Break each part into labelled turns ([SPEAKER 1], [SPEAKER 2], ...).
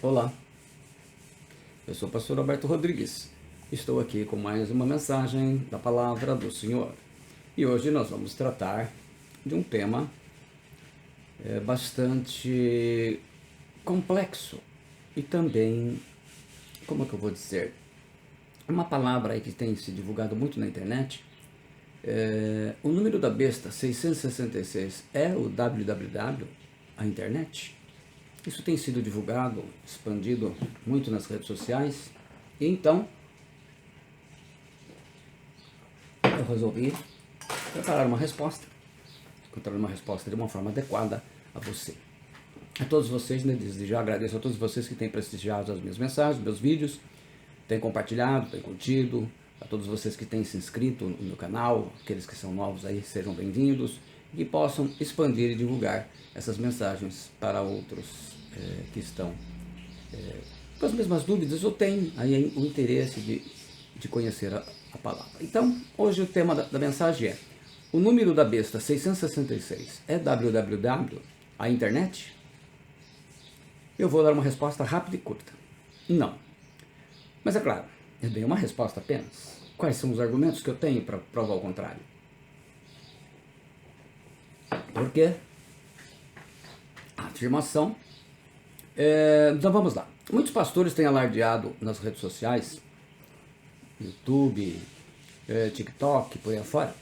[SPEAKER 1] Olá, eu sou o pastor Alberto Rodrigues. Estou aqui com mais uma mensagem da Palavra do Senhor. E hoje nós vamos tratar de um tema bastante complexo e também, como é que eu vou dizer, uma palavra aí que tem se divulgado muito na internet. O número da besta 666 é o www, a internet? Isso tem sido divulgado, expandido muito nas redes sociais. E então, eu resolvi preparar uma resposta. Encontrar uma resposta de uma forma adequada a você. A todos vocês, né, desde já agradeço a todos vocês que têm prestigiado as minhas mensagens, meus vídeos, têm compartilhado, têm curtido. A todos vocês que têm se inscrito no meu canal, aqueles que são novos aí, sejam bem-vindos. E que possam expandir e divulgar essas mensagens para outros que estão com as mesmas dúvidas ou têm aí o interesse de conhecer a palavra. Então, hoje o tema da mensagem é: o número da besta 666 é www, a internet? Eu vou dar uma resposta rápida e curta. Não. Mas é claro, é bem uma resposta apenas. Quais são os argumentos que eu tenho para provar o contrário? Porque a afirmação... então vamos lá. Muitos pastores têm alardeado nas redes sociais, YouTube, TikTok, por aí afora,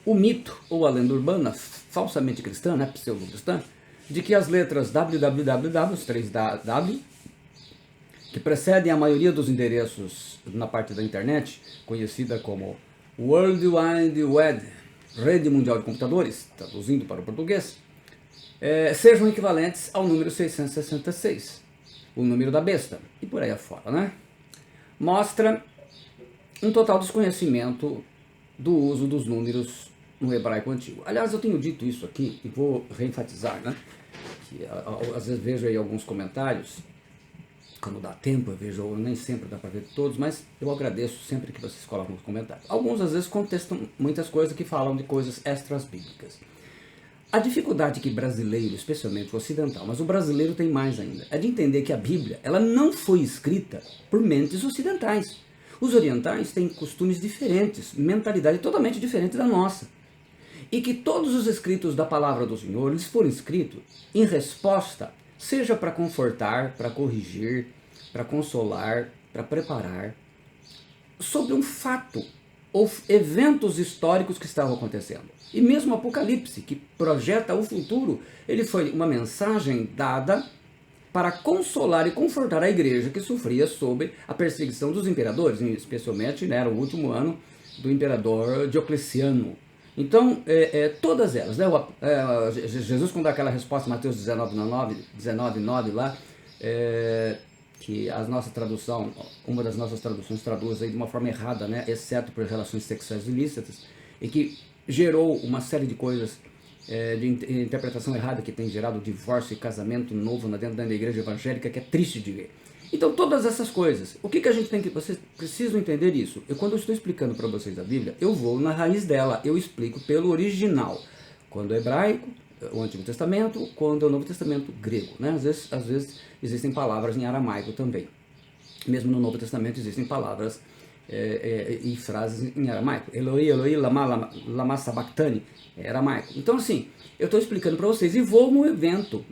[SPEAKER 1] o mito ou a lenda urbana, falsamente cristã, né, pseudo-cristã, de que as letras www, os 3 W, que precedem a maioria dos endereços na parte da internet, conhecida como World Wide Web, Rede Mundial de Computadores, traduzindo para o português, sejam equivalentes ao número 666, o número da besta, e por aí afora, né? Mostra um total desconhecimento do uso dos números no hebraico antigo. Aliás, eu tenho dito isso aqui e vou reenfatizar, né? Que às vezes vejo aí alguns comentários, quando dá tempo, nem sempre dá para ver todos, mas eu agradeço sempre que vocês colocam nos comentários. Alguns às vezes contestam muitas coisas que falam de coisas extras bíblicas. A dificuldade que brasileiro, especialmente o ocidental, mas o brasileiro tem mais ainda, é de entender que a Bíblia ela não foi escrita por mentes ocidentais. Os orientais têm costumes diferentes, mentalidade totalmente diferente da nossa. E que todos os escritos da palavra do Senhor, eles foram escritos em resposta, seja para confortar, para corrigir, para consolar, para preparar, sobre um fato ou eventos históricos que estavam acontecendo. E mesmo o Apocalipse, que projeta o futuro, ele foi uma mensagem dada para consolar e confortar a igreja que sofria sob a perseguição dos imperadores, especialmente, né, era o último ano do imperador Diocleciano. Então, todas elas, né, Jesus quando dá aquela resposta, Mateus 19:9 lá, que a nossa tradução, uma das nossas traduções traduz aí de uma forma errada, né, exceto por relações sexuais ilícitas, e que gerou uma série de coisas de interpretação errada que tem gerado divórcio e casamento novo dentro da igreja evangélica, que é triste de ver. Então, todas essas coisas, o que a gente tem que... Vocês precisam entender isso. Quando eu estou explicando para vocês a Bíblia, eu vou na raiz dela, eu explico pelo original. Quando é hebraico, o Antigo Testamento, quando é o Novo Testamento, grego, né? Às vezes existem palavras em aramaico também. Mesmo no Novo Testamento existem palavras e frases em aramaico. Eloi, Eloi, lama sabachthani, é aramaico. Então, assim, eu estou explicando para vocês e vou no evento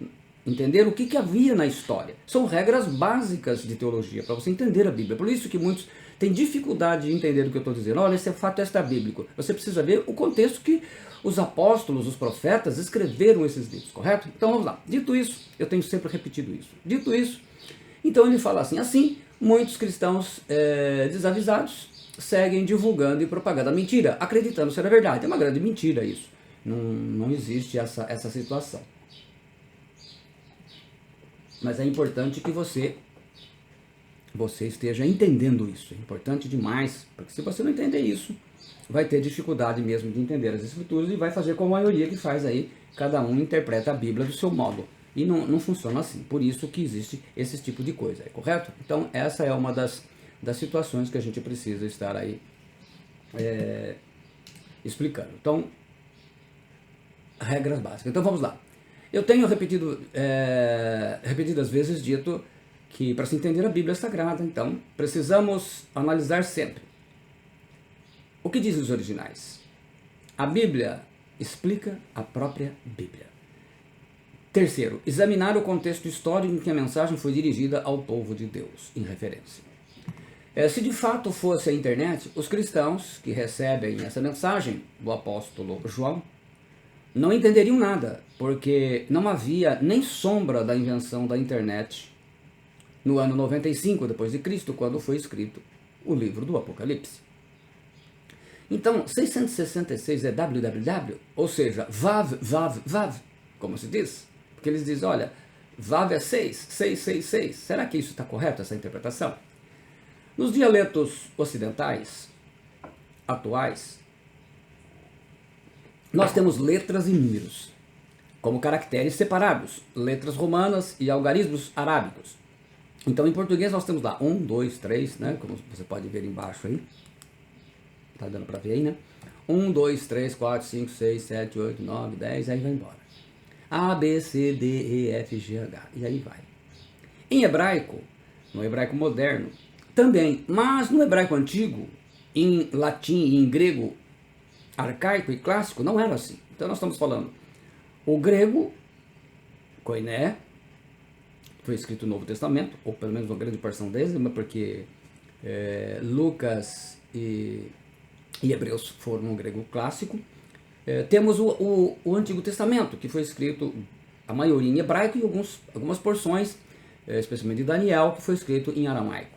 [SPEAKER 1] entender o que havia na história. São regras básicas de teologia para você entender a Bíblia. Por isso que muitos têm dificuldade de entender o que eu estou dizendo. Olha, esse fato é bíblico. Você precisa ver o contexto que os apóstolos, os profetas escreveram esses livros, correto? Então vamos lá. Dito isso, eu tenho sempre repetido isso. Dito isso, então ele fala assim, muitos cristãos desavisados seguem divulgando e propagando a mentira, acreditando ser a verdade. É uma grande mentira isso. Não existe essa situação. Mas é importante que você esteja entendendo isso. É importante demais, porque se você não entender isso, vai ter dificuldade mesmo de entender as escrituras e vai fazer como a maioria que faz aí, cada um interpreta a Bíblia do seu modo. E não funciona assim. Por isso que existe esse tipo de coisa, correto? Então essa é uma das situações que a gente precisa estar aí explicando. Então, regras básicas. Então vamos lá. Eu tenho repetidas vezes dito que para se entender a Bíblia Sagrada, então, precisamos analisar sempre o que dizem os originais. A Bíblia explica a própria Bíblia. Terceiro, examinar o contexto histórico em que a mensagem foi dirigida ao povo de Deus, em referência. Se de fato fosse a internet, os cristãos que recebem essa mensagem do apóstolo João não entenderiam nada, porque não havia nem sombra da invenção da internet no ano 95 depois de Cristo, quando foi escrito o livro do Apocalipse. Então, 666 é www, ou seja, vav, vav, vav, como se diz, porque eles dizem, olha, vav é 666. Será que isso está correto, essa interpretação? Nos dialetos ocidentais atuais, nós temos letras e números como caracteres separados, letras romanas e algarismos arábicos. Então, em português, nós temos lá 1, 2, 3, né? Como você pode ver embaixo aí. Tá dando para ver aí, né? 1, 2, 3, 4, 5, 6, 7, 8, 9, 10, aí vai embora. A, B, C, D, E, F, G, H, e aí vai. Em hebraico, no hebraico moderno, também, mas no hebraico antigo, em latim e em grego arcaico e clássico, não era assim. Então nós estamos falando, o grego, koiné, foi escrito no Novo Testamento, ou pelo menos uma grande porção deles, porque Lucas e Hebreus foram no grego clássico. Temos o Antigo Testamento, que foi escrito, a maioria em hebraico, e algumas porções, especialmente de Daniel, que foi escrito em aramaico.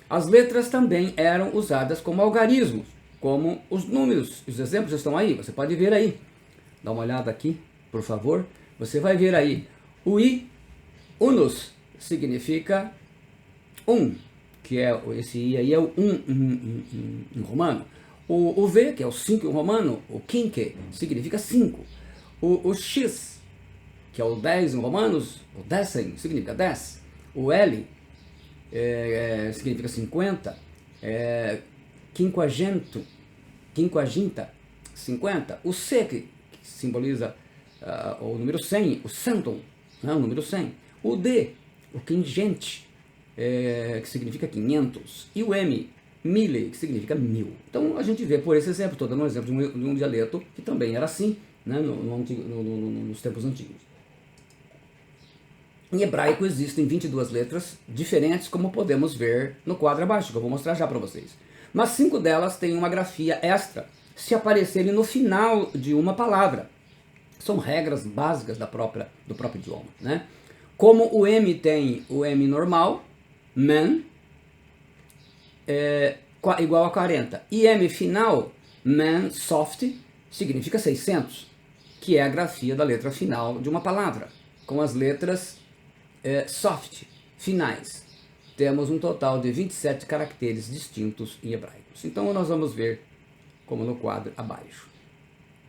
[SPEAKER 1] As letras também eram usadas como algarismos, como os números. Os exemplos estão aí, você pode ver aí. Dá uma olhada aqui, por favor. Você vai ver aí. O I, unus, significa um, que é esse I aí é o em romano. O V, que é o 5 em romano, o quinque, significa 5. O X, que é o 10 em romanos, o décim, significa 10. O L, significa 50, quinquaginta, 50. O C, que simboliza o número 100, o centum, né, o número 100. O D, o quingente, que significa 500. E o M, mille, que significa 1000. Então a gente vê por esse exemplo, estou dando um exemplo de um dialeto que também era assim, né, nos tempos antigos. Em hebraico existem 22 letras diferentes, como podemos ver no quadro abaixo, que eu vou mostrar já para vocês. Mas 5 delas têm uma grafia extra, se aparecerem no final de uma palavra. São regras básicas do próprio idioma, né? Como o M tem o M normal, man, igual a 40. E M final, man soft, significa 600, que é a grafia da letra final de uma palavra, com as letras soft, finais. Temos um total de 27 caracteres distintos em hebraicos. Então nós vamos ver como no quadro abaixo.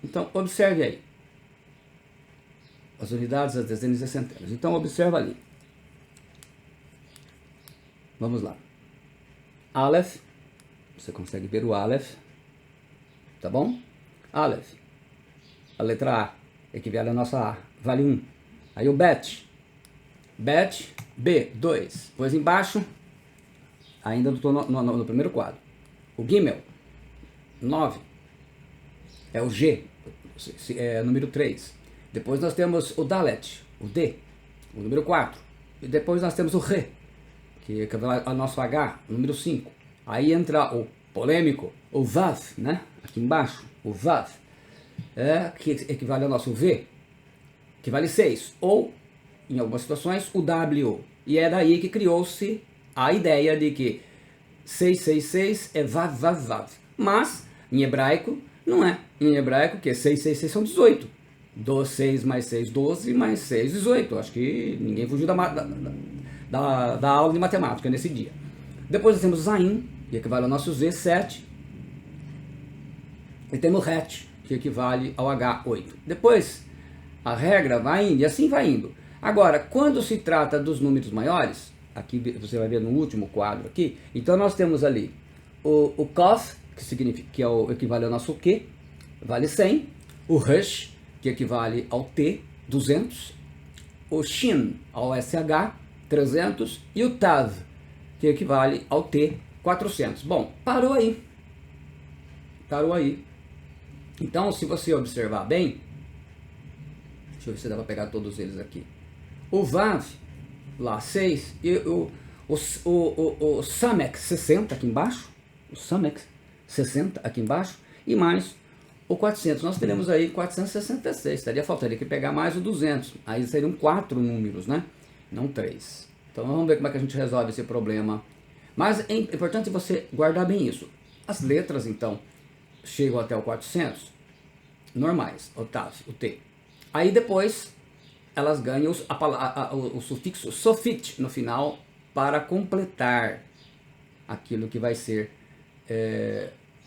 [SPEAKER 1] Então observe aí. As unidades, as dezenas e as centenas. Então observa ali. Vamos lá. Aleph. Você consegue ver o Aleph. Tá bom? Aleph. A letra A equivale à nossa A. Vale 1. Aí o Bet. Bet, B, 2. Depois embaixo, ainda estou no primeiro quadro. O Gimel, 9. É o G, número 3. Depois nós temos o Dalet, o D, o número 4. E depois nós temos o Re, que é o nosso H, o número 5. Aí entra o polêmico, o Vav, né? Aqui embaixo, o Vav, que equivale ao nosso V, que vale 6. Ou, em algumas situações, o W. E é daí que criou-se a ideia de que 666 é Vav, Vav, Vav. Mas, em hebraico, não é. Em hebraico, que 666 são 18. 6 mais 6, 12, mais 6, 18. Acho que ninguém fugiu da aula de matemática nesse dia. Depois nós temos Zain, que equivale ao nosso Z, 7. E temos Het, que equivale ao H, 8. Depois, a regra vai indo, e assim vai indo. Agora, quando se trata dos números maiores, aqui você vai ver no último quadro aqui, então nós temos ali o Kof, que significa que é o equivale ao nosso Q, vale 100, o Resh, que equivale ao T, 200, o Shin ao SH, 300, e o Tav, que equivale ao T, 400. Bom, parou aí. Parou aí. Então, se você observar bem, deixa eu ver se dá para pegar todos eles aqui. O Vav, lá 6, e o Samex 60 aqui embaixo, o Samex 60 aqui embaixo, e mais o 400. Nós teremos aí 466, faltaria que pegar mais o 200, aí seriam 4 números, né? Não 3. Então vamos ver como é que a gente resolve esse problema. Mas é importante você guardar bem isso. As letras, então, chegam até o 400, normais, o Tav, o T. Aí depois elas ganham o sufixo sofit no final para completar aquilo que vai ser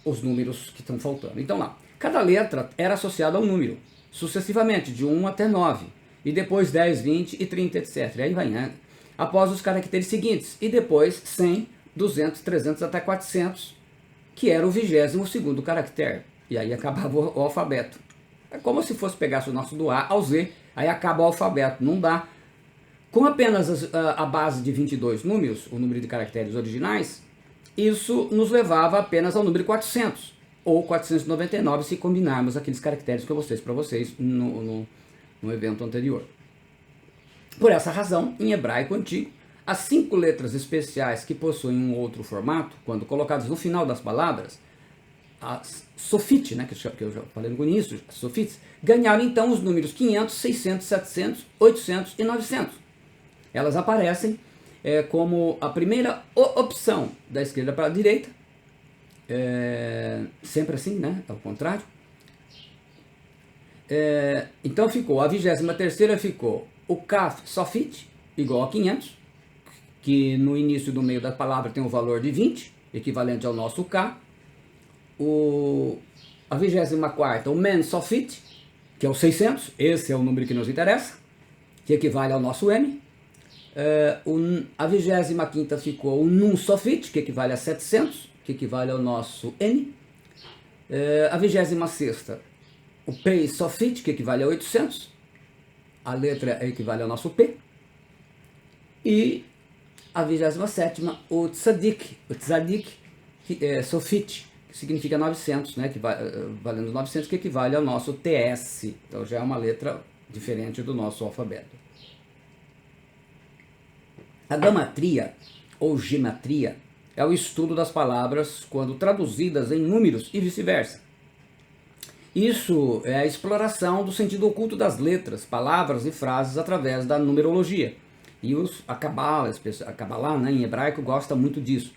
[SPEAKER 1] os números que estão faltando. Então lá, cada letra era associada a um número, sucessivamente, de 1 até 9, e depois 10, 20 e 30, etc. E aí vai, né? Após os caracteres seguintes, e depois 100, 200, 300 até 400, que era o 22º caractere. E aí acabava o alfabeto. É como se fosse pegasse o nosso do A ao Z, aí acaba o alfabeto. Não dá. Com apenas a base de 22 números, o número de caracteres originais, isso nos levava apenas ao número 400, ou 499 se combinarmos aqueles caracteres que eu mostrei para vocês no evento anterior. Por essa razão, em hebraico antigo, as 5 letras especiais que possuem um outro formato, quando colocadas no final das palavras, as sofit, né, que eu já falei no início, as sofits, ganharam então os números 500, 600, 700, 800 e 900. Elas aparecem como a primeira opção da esquerda para a direita, sempre assim, né, ao contrário. Então ficou, a 23ª ficou o Kaf Sofit, igual a 500, que no início e no meio da palavra tem o valor de 20, equivalente ao nosso K. A 24ª, o Men Sofit, que é o 600, esse é o número que nos interessa, que equivale ao nosso M. A 25ª ficou o Nun Sofit, que equivale a 700, que equivale ao nosso N. A 26ª, o Pei Sofit, que equivale a 800, a letra equivale ao nosso P. E a 27ª, o Tzadik Sofit, que significa 900, né, que valendo 900, que equivale ao nosso TS. Então já é uma letra diferente do nosso alfabeto. A gamatria, ou gematria, é o estudo das palavras quando traduzidas em números e vice-versa. Isso é a exploração do sentido oculto das letras, palavras e frases através da numerologia. E a Kabbalah, né, em hebraico, gosta muito disso.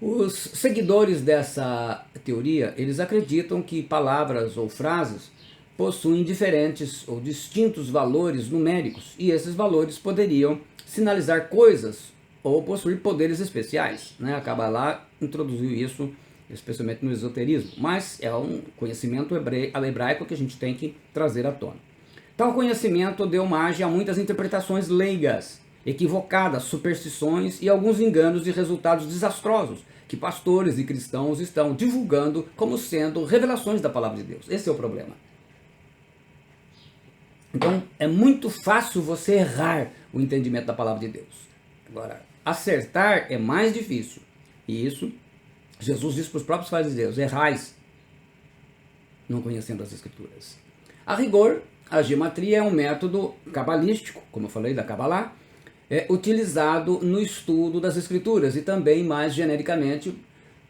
[SPEAKER 1] Os seguidores dessa teoria, eles acreditam que palavras ou frases possuem diferentes ou distintos valores numéricos, e esses valores poderiam sinalizar coisas ou possuir poderes especiais, né? A Kabbalah introduziu isso, especialmente no esoterismo, mas é um conhecimento hebraico que a gente tem que trazer à tona. Tal conhecimento deu margem a muitas interpretações leigas, equivocadas, superstições e alguns enganos e resultados desastrosos que pastores e cristãos estão divulgando como sendo revelações da palavra de Deus. Esse é o problema. Então, é muito fácil você errar o entendimento da palavra de Deus. Agora, acertar é mais difícil. E isso, Jesus disse para os próprios fariseus: errais, não conhecendo as Escrituras. A rigor, a gematria é um método cabalístico, como eu falei da Kabbalah, utilizado no estudo das Escrituras e também, mais genericamente,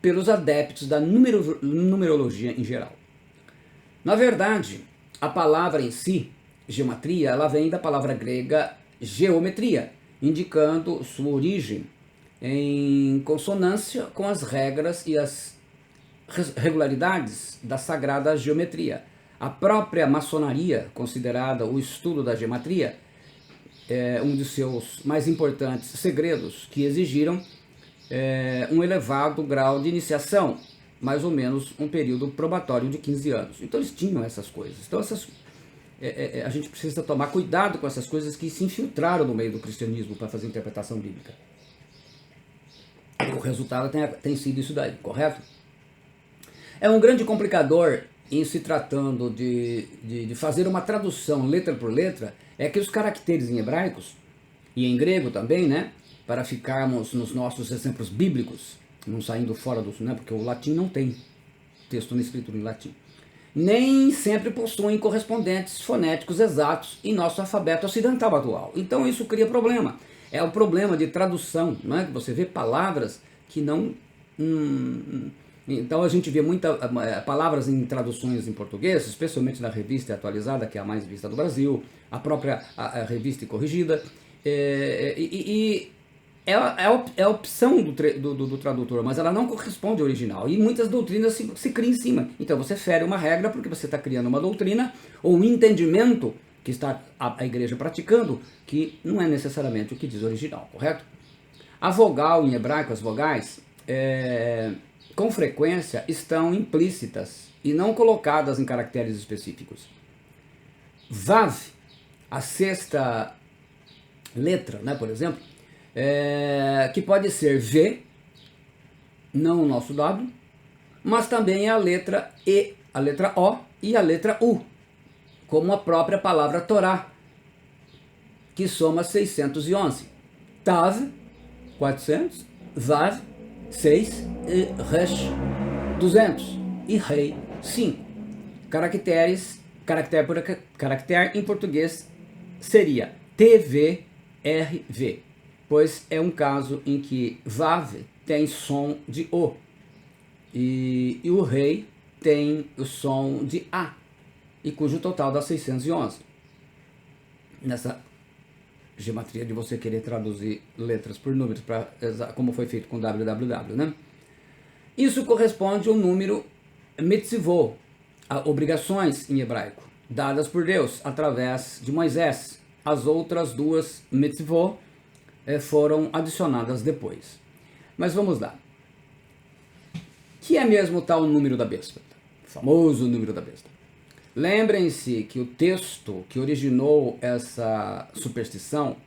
[SPEAKER 1] pelos adeptos da numerologia em geral. Na verdade, a palavra em si, gematria, ela vem da palavra grega geometria, indicando sua origem em consonância com as regras e as regularidades da sagrada geometria. A própria maçonaria, considerada o estudo da gematria, é um de seus mais importantes segredos, que exigiram um elevado grau de iniciação, mais ou menos um período probatório de 15 anos. Então eles tinham essas coisas. Então a gente precisa tomar cuidado com essas coisas que se infiltraram no meio do cristianismo para fazer interpretação bíblica. O resultado tem sido isso daí, correto? É um grande complicador em se tratando de fazer uma tradução letra por letra, é que os caracteres em hebraicos, e em grego também, né? Para ficarmos nos nossos exemplos bíblicos, não saindo fora do, né? Porque o latim não tem texto na escritura em latim. Nem sempre possuem correspondentes fonéticos exatos em nosso alfabeto ocidental atual. Então isso cria problema. É o problema de tradução, não é? Que você vê palavras que não... Então a gente vê muitas palavras em traduções em português, especialmente na Revista Atualizada, que é a mais vista do Brasil, a própria a Revista e Corrigida, é a opção do tradutor, mas ela não corresponde ao original. E muitas doutrinas se criam em cima. Então você fere uma regra porque você está criando uma doutrina ou um entendimento que está a igreja praticando, que não é necessariamente o que diz o original, correto? A vogal em hebraico, as vogais, com frequência estão implícitas e não colocadas em caracteres específicos. Vav, a sexta letra, né, por exemplo, que pode ser V, não o nosso W, mas também a letra E, a letra O e a letra U, como a própria palavra Torá, que soma 611. Tav, 400, Vav, 6 e Resh, 200 e Rei, 5. Caractere em português seria TVRV, pois é um caso em que Vav tem som de O e o Rei tem o som de A, e cujo total dá 611. Nessa geometria de você querer traduzir letras por números, como foi feito com www, né? Isso corresponde ao número mitzvot, obrigações em hebraico, dadas por Deus através de Moisés. As outras duas mitzvot foram adicionadas depois. Mas vamos lá. Que é mesmo o tal número da besta? O famoso número da besta. Lembrem-se que o texto que originou essa superstição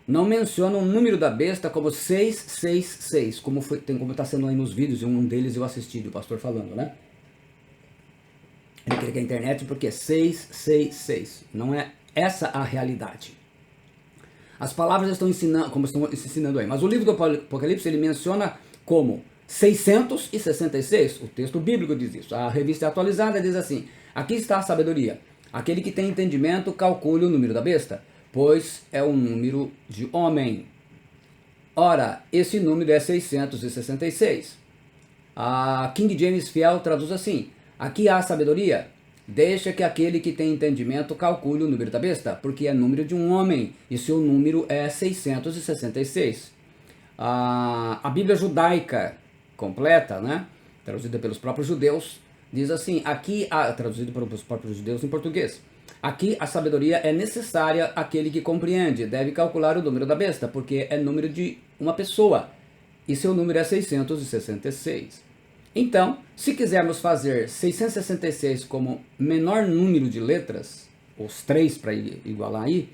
[SPEAKER 1] não menciona o número da besta como 666, como está sendo aí nos vídeos, e um deles eu assisti, do pastor falando, né? Ele clica na internet porque é 666, não é essa a realidade. As palavras estão ensinando, como estão ensinando aí, mas o livro do Apocalipse ele menciona como 666, o texto bíblico diz isso. A Revista Atualizada diz assim: aqui está a sabedoria. Aquele que tem entendimento, calcule o número da besta, pois é um número de homem. Ora, esse número é 666. A King James Fiel traduz assim: aqui há sabedoria. Deixa que aquele que tem entendimento calcule o número da besta, porque é número de um homem, e seu número é 666. A Bíblia judaica completa, né, traduzida pelos próprios judeus, diz assim, traduzido pelos próprios judeus em português: aqui a sabedoria é necessária àquele que compreende, deve calcular o número da besta, porque é número de uma pessoa, e seu número é 666. Então, se quisermos fazer 666 como menor número de letras, os 3 para igualar aí,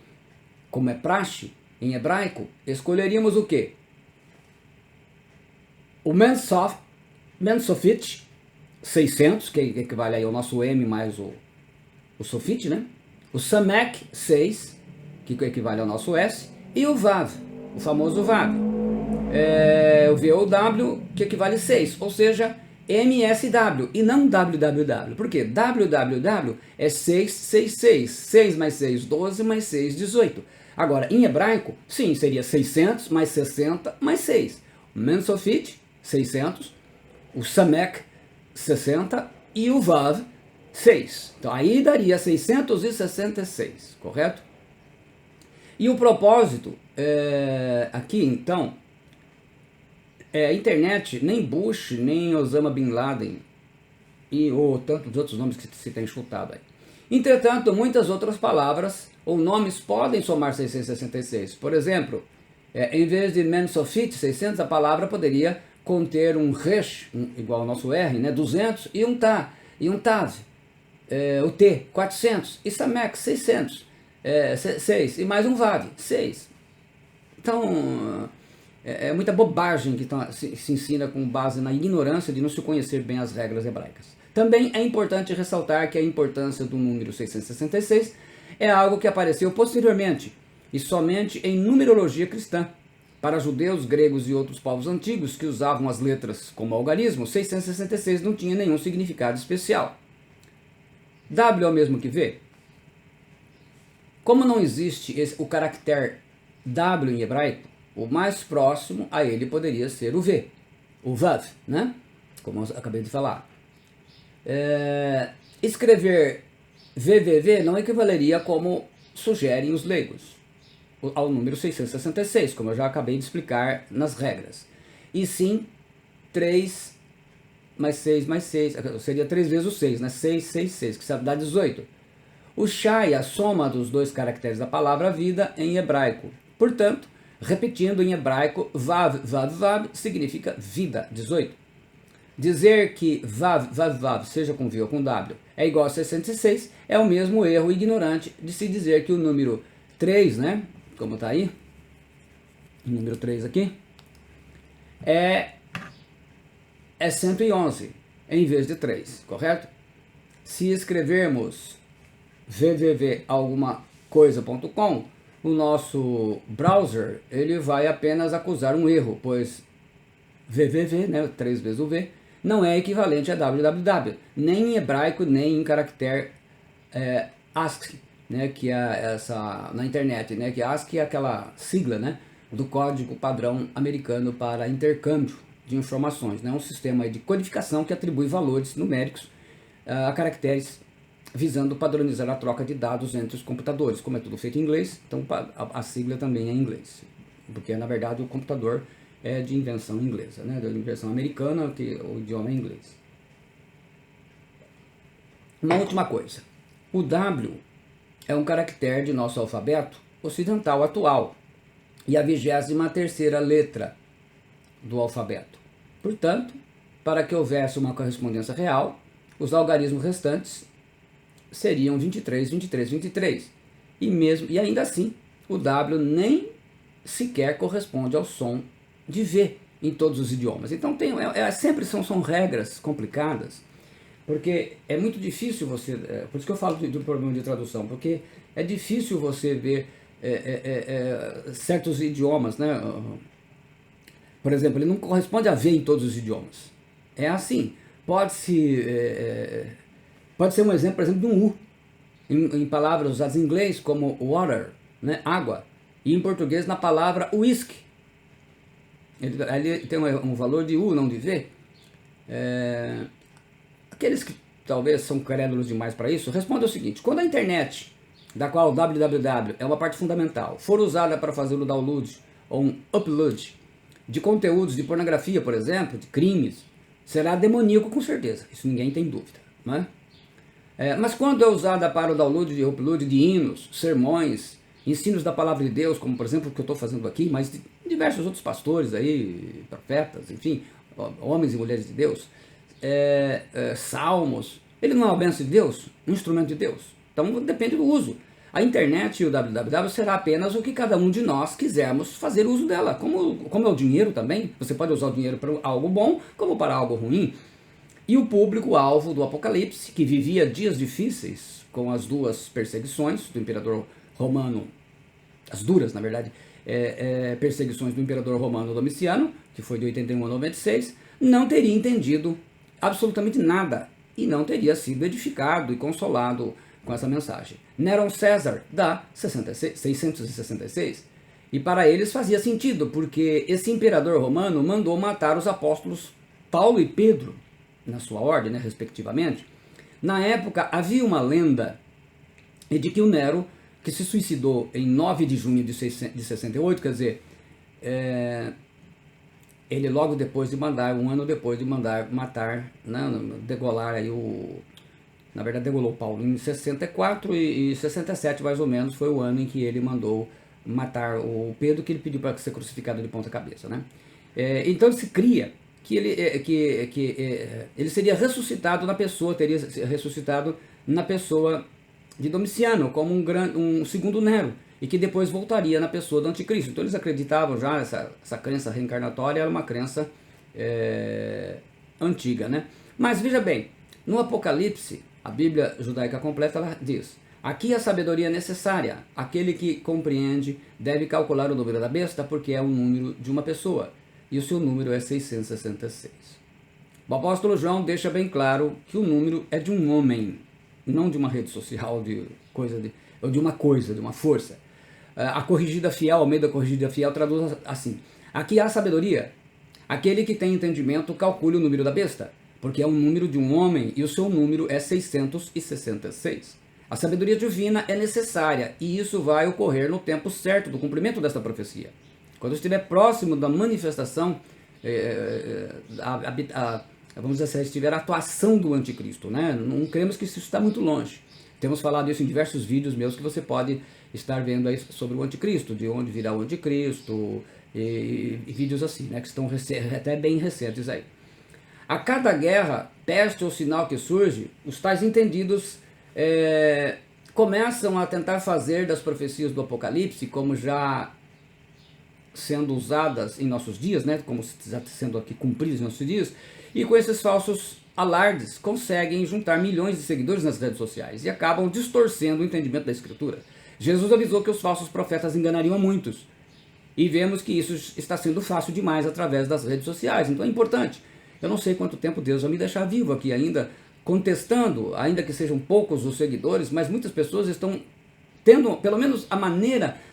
[SPEAKER 1] como é praxe em hebraico, escolheríamos o quê? O Mensofit 600, que equivale aí ao nosso M mais o Sofit, né? O Samek 6, que equivale ao nosso S, e o Vav, o famoso Vav. O VOW, que equivale a 6, ou seja, MSW e não WWW. Por quê? WWW é 666. 6 mais 6, 12 mais 6, 18. Agora, em hebraico, sim, seria 600 mais 60 mais 6. O Mensofit, 600. O Samek, 60. E o Vav, 6. Então, aí daria 666, correto? E o propósito, aqui, então... internet, nem Bush, nem Osama Bin Laden, ou tantos outros nomes que se tem chutado aí. Entretanto, muitas outras palavras ou nomes podem somar 666. Por exemplo, em vez de Mensofit, 600, a palavra poderia conter um Resh, igual ao nosso R, né, 200, e um Tav, o T, 400, e Samek, 600, 6, e mais um Vav, 6. Então... é muita bobagem que se ensina com base na ignorância de não se conhecer bem as regras hebraicas. Também é importante ressaltar que a importância do número 666 é algo que apareceu posteriormente, e somente em numerologia cristã. Para judeus, gregos e outros povos antigos que usavam as letras como algarismo, 666 não tinha nenhum significado especial. W é o mesmo que V? Como não existe o caractere W em hebraico, o mais próximo a ele poderia ser o V, o Vav, né? Como eu acabei de falar. Escrever VVV não equivaleria como sugerem os leigos ao número 666, como eu já acabei de explicar nas regras. E sim, 3 mais 6 mais 6, seria 3 vezes o 6, né? 6, 6, 6, que sabe dar 18. O Shai é a soma dos dois caracteres da palavra vida em hebraico. Portanto, repetindo em hebraico, Vav, Vav, Vav significa vida, 18. Dizer que Vav, Vav, Vav, seja com V ou com W, é igual a 66, é o mesmo erro ignorante de se dizer que o número 3, né? Como está aí, o número 3 aqui, é 111 em vez de 3, correto? Se escrevermos www.algumacoisa.com, o nosso browser ele vai apenas acusar um erro, pois www, né, 3 vezes o V, não é equivalente a www, nem em hebraico, nem em caractere ASCII, né, que é essa na internet, né, que ASCII é aquela sigla, né, do Código Padrão Americano para Intercâmbio de Informações, né, um sistema de codificação que atribui valores numéricos a caracteres visando padronizar a troca de dados entre os computadores. Como é tudo feito em inglês, então a sigla também é em inglês, porque na verdade o computador é de invenção inglesa, né, de invenção americana, que o idioma é inglês. Uma última coisa, o W é um caractere de nosso alfabeto ocidental atual e a 23ª letra do alfabeto. Portanto, para que houvesse uma correspondência real, os algarismos restantes seriam 23, 23, 23. E ainda assim, o W nem sequer corresponde ao som de V em todos os idiomas. Então sempre são regras complicadas, porque é muito difícil você... por isso que eu falo do problema de tradução, porque é difícil você ver certos idiomas, né? Por exemplo, ele não corresponde a V em todos os idiomas. É assim. Pode ser um exemplo, por exemplo, de um U. Em palavras usadas em inglês como water, né? Água. E em português na palavra whisky. Ele tem um valor de U, não de V. Aqueles que talvez são crédulos demais para isso, respondam o seguinte: quando a internet, da qual o www é uma parte fundamental, for usada para fazer o download ou um upload de conteúdos de pornografia, por exemplo, de crimes, será demoníaco com certeza, isso ninguém tem dúvida, né? Mas quando é usada para o download e upload de hinos, sermões, ensinos da palavra de Deus, como por exemplo o que eu estou fazendo aqui, mas de diversos outros pastores aí, profetas, enfim, homens e mulheres de Deus, salmos, ele não é uma bênção de Deus, um instrumento de Deus. Então depende do uso. A internet e o www será apenas o que cada um de nós quisermos fazer uso dela. Como é o dinheiro também, você pode usar o dinheiro para algo bom, como para algo ruim. E o público-alvo do Apocalipse, que vivia dias difíceis com as duas perseguições do imperador romano, as duras, na verdade, perseguições do imperador romano Domiciano, que foi de 81 a 96, não teria entendido absolutamente nada e não teria sido edificado e consolado com essa mensagem. Néron César dá 666, e para eles fazia sentido, porque esse imperador romano mandou matar os apóstolos Paulo e Pedro, na sua ordem, né, respectivamente. Na época havia uma lenda de que o Nero, que se suicidou em 9 de junho de 68, quer dizer, ele logo depois de mandar, um ano depois de mandar matar, né, degolar aí na verdade degolou Paulo em 64 e 67 mais ou menos foi o ano em que ele mandou matar o Pedro, que ele pediu para ser crucificado de ponta cabeça, né? Então se cria que ele seria ressuscitado na pessoa, teria ressuscitado na pessoa de Domiciano, como um segundo Nero, e que depois voltaria na pessoa do anticristo. Então eles acreditavam já, essa crença reencarnatória era uma crença antiga, né? Mas veja bem, no Apocalipse, a Bíblia judaica completa, ela diz: Aqui a sabedoria é necessária. Aquele que compreende deve calcular o número da besta, porque é o número de uma pessoa, e o seu número é 666. O apóstolo João deixa bem claro que o número é de um homem, não de uma rede social, ou de uma força. A Corrigida Fiel, Almeida Corrigida Fiel, traduz assim: aqui há sabedoria. Aquele que tem entendimento calcule o número da besta, porque é o número de um homem e o seu número é 666. A sabedoria divina é necessária e isso vai ocorrer no tempo certo do cumprimento desta profecia. Quando estiver próximo da manifestação, vamos dizer assim, estiver a atuação do anticristo, né? Não cremos que isso está muito longe. Temos falado isso em diversos vídeos meus que você pode estar vendo aí sobre o anticristo, de onde virá o anticristo, e vídeos assim, né? Que estão até bem recentes aí. A cada guerra, peste ou sinal que surge, os tais entendidos começam a tentar fazer das profecias do Apocalipse, como já sendo usadas em nossos dias, né, como já sendo aqui cumpridas em nossos dias, e com esses falsos alardes conseguem juntar milhões de seguidores nas redes sociais e acabam distorcendo o entendimento da Escritura. Jesus avisou que os falsos profetas enganariam a muitos, e vemos que isso está sendo fácil demais através das redes sociais, então é importante. Eu não sei quanto tempo Deus vai me deixar vivo aqui ainda, contestando, ainda que sejam poucos os seguidores, mas muitas pessoas estão tendo, pelo menos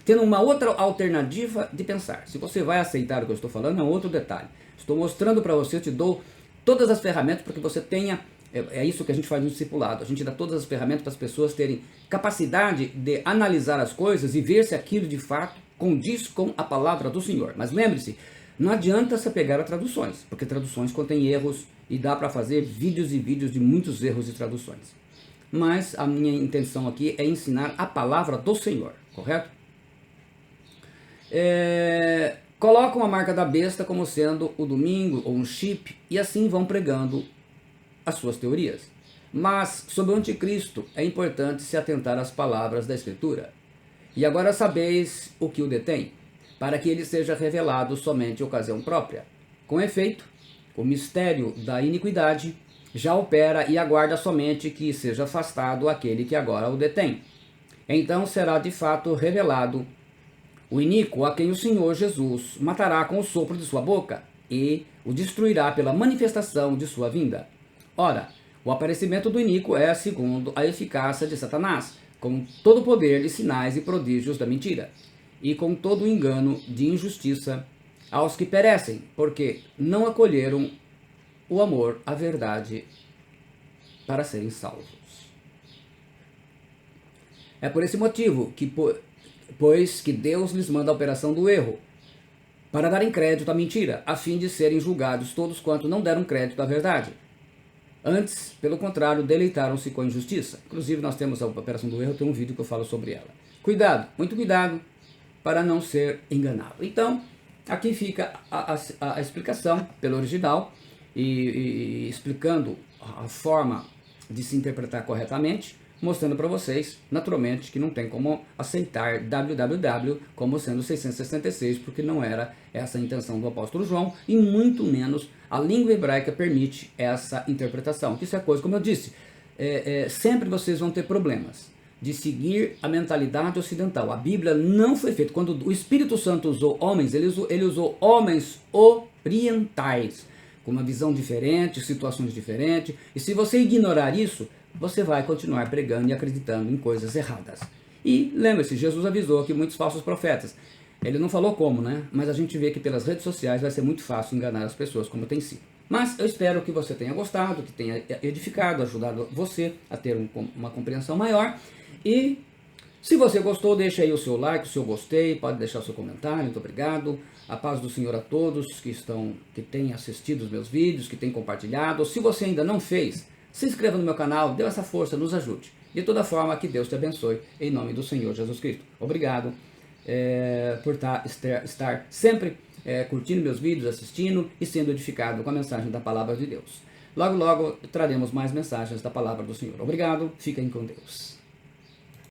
[SPEAKER 1] tendo uma outra alternativa de pensar. Se você vai aceitar o que eu estou falando, é um outro detalhe. Estou mostrando para você, eu te dou todas as ferramentas para que você tenha, é isso que a gente faz no discipulado, a gente dá todas as ferramentas para as pessoas terem capacidade de analisar as coisas e ver se aquilo de fato condiz com a palavra do Senhor. Mas lembre-se, não adianta se pegar a traduções, porque traduções contêm erros e dá para fazer vídeos e vídeos de muitos erros de traduções. Mas a minha intenção aqui é ensinar a palavra do Senhor, correto? Colocam a marca da besta como sendo o domingo ou um chip e assim vão pregando as suas teorias. Mas sobre o anticristo é importante se atentar às palavras da Escritura. E agora sabeis o que o detém, para que ele seja revelado somente em ocasião própria. Com efeito, o mistério da iniquidade já opera e aguarda somente que seja afastado aquele que agora o detém. Então será de fato revelado o iníquo a quem o Senhor Jesus matará com o sopro de sua boca e o destruirá pela manifestação de sua vinda. Ora, o aparecimento do iníquo é segundo a eficácia de Satanás, com todo o poder de sinais e prodígios da mentira, e com todo o engano de injustiça aos que perecem, porque não acolheram o amor à verdade para serem salvos. É por esse motivo que, pois que Deus lhes manda a operação do erro, para darem crédito à mentira, a fim de serem julgados todos quanto não deram crédito à verdade. Antes, pelo contrário, deleitaram-se com a injustiça. Inclusive, nós temos a operação do erro, tem um vídeo que eu falo sobre ela. Cuidado, muito cuidado, para não ser enganado. Então, aqui fica a explicação pelo original, e explicando a forma de se interpretar corretamente, mostrando para vocês, naturalmente, que não tem como aceitar www como sendo 666, porque não era essa a intenção do apóstolo João, e muito menos a língua hebraica permite essa interpretação. Isso é coisa, como eu disse, sempre vocês vão ter problemas de seguir a mentalidade ocidental. A Bíblia não foi feita, quando o Espírito Santo usou homens, ele usou homens orientais, com uma visão diferente, situações diferentes, e se você ignorar isso, você vai continuar pregando e acreditando em coisas erradas. E lembre-se, Jesus avisou que muitos falsos profetas, ele não falou como, né? Mas a gente vê que pelas redes sociais vai ser muito fácil enganar as pessoas, como tem sido. Mas eu espero que você tenha gostado, que tenha edificado, ajudado você a ter uma compreensão maior. E se você gostou, deixa aí o seu like, o seu gostei, pode deixar o seu comentário, muito obrigado. A paz do Senhor a todos que têm assistido os meus vídeos, que têm compartilhado. Se você ainda não fez, se inscreva no meu canal, dê essa força, nos ajude. De toda forma, que Deus te abençoe, em nome do Senhor Jesus Cristo. Obrigado por estar sempre curtindo meus vídeos, assistindo e sendo edificado com a mensagem da Palavra de Deus. Logo, logo, traremos mais mensagens da Palavra do Senhor. Obrigado, fiquem com Deus.